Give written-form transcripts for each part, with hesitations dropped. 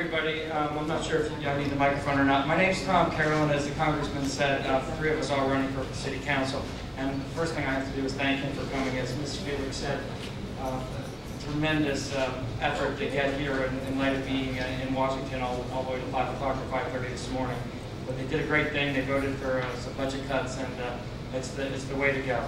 everybody. I'm not sure if I need the microphone or not. My name's Carroll, and as the Congressman said, three of us are running for City Council. And the first thing I have to do is thank him for coming. As Mr. Felix said, tremendous effort to get here in light of being in Washington all the way to 5 o'clock or 5:30 this morning. But they did a great thing. They voted for some budget cuts, and it's the way to go.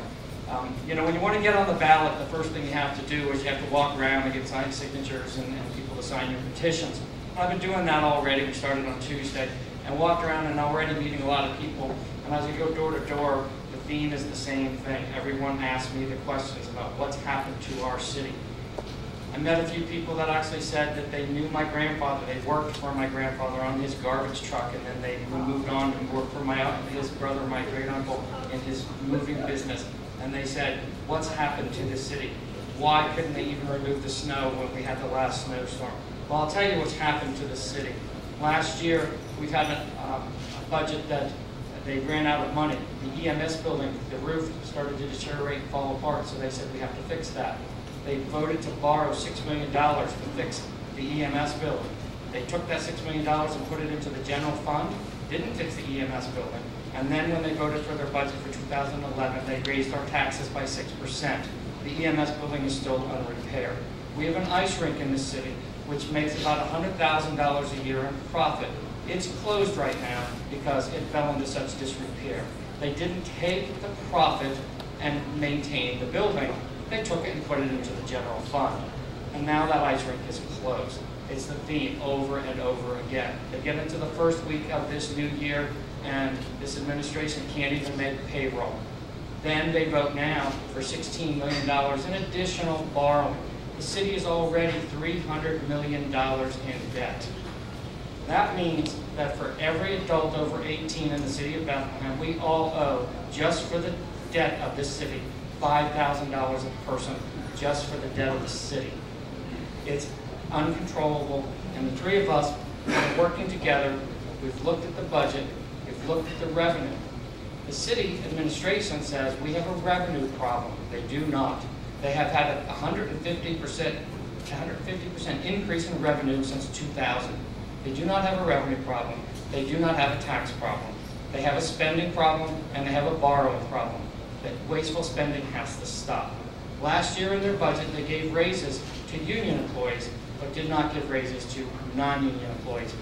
You know, when you want to get on the ballot, the first thing you have to do is you have to walk around and get signed signatures and people to sign your petitions. I've been doing that already. We started on Tuesday and walked around and already meeting a lot of people. And as you go door to door, the theme is the same thing. Everyone asks me the questions about what's happened to our city. I met a few people that actually said that they knew my grandfather. They worked for my grandfather on his garbage truck, and then they moved on and worked for his brother, my great uncle, in his moving business. And they said, what's happened to this city? Why couldn't they even remove the snow when we had the last snowstorm? Well, I'll tell you what's happened to the city. Last year, we've had a budget that they ran out of money. The EMS building, the roof started to deteriorate and fall apart, so they said we have to fix that. They voted to borrow $6 million to fix the EMS building. They took that $6 million and put it into the general fund, didn't fix the EMS building. And then when they voted for their budget for 2011, they raised our taxes by 6%. The EMS building is still under repair. We have an ice rink in this city, which makes about $100,000 a year in profit. It's closed right now because it fell into such disrepair. They didn't take the profit and maintain the building. They took it and put it into the general fund. And now that ice rink is closed. It's the theme over and over again. They get into the first week of this new year, and this administration can't even make payroll. Then they vote now for $16 million in additional borrowing. The city is already $300 million in debt. That means that for every adult over 18 in the city of Bethlehem, we all owe, just for the debt of this city, $5,000 a person, just for the debt of the city. It's uncontrollable, and the three of us are working together. We've looked at the budget. We've looked at the revenue. The city administration says we have a revenue problem. They do not. They have had a 150% increase in revenue since 2000. They do not have a revenue problem. They do not have a tax problem. They have a spending problem, and they have a borrowing problem. That wasteful spending has to stop. Last year in their budget, they gave raises to union employees, but did not give raises to non-union employees.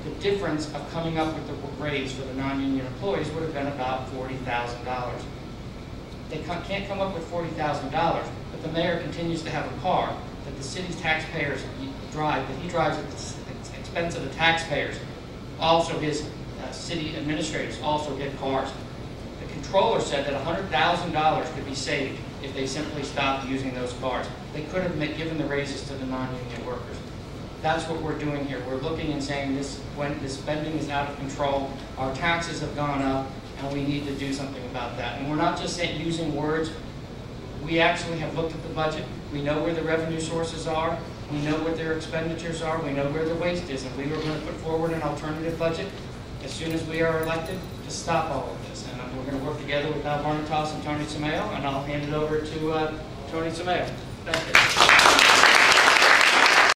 The difference of coming up with the raise for the non-union employees would have been about $40,000. They can't come up with $40,000, but the mayor continues to have a car that the city's taxpayers drive, that he drives at the expense of the taxpayers. Also, his city administrators also get cars. The controller said that $100,000 could be saved if they simply stopped using those cars. They could have given the raises to the non-union workers. That's what we're doing here. We're looking and saying when the spending is out of control, our taxes have gone up, and we need to do something about that. And we're not just using words. We actually have looked at the budget. We know where the revenue sources are. We know what their expenditures are. We know where the waste is. And we were going to put forward an alternative budget as soon as we are elected to stop all of this. And we're going to work together with Al Barnatos and Tony Sameo, and I'll hand it over to Tony Sameo. Thank you.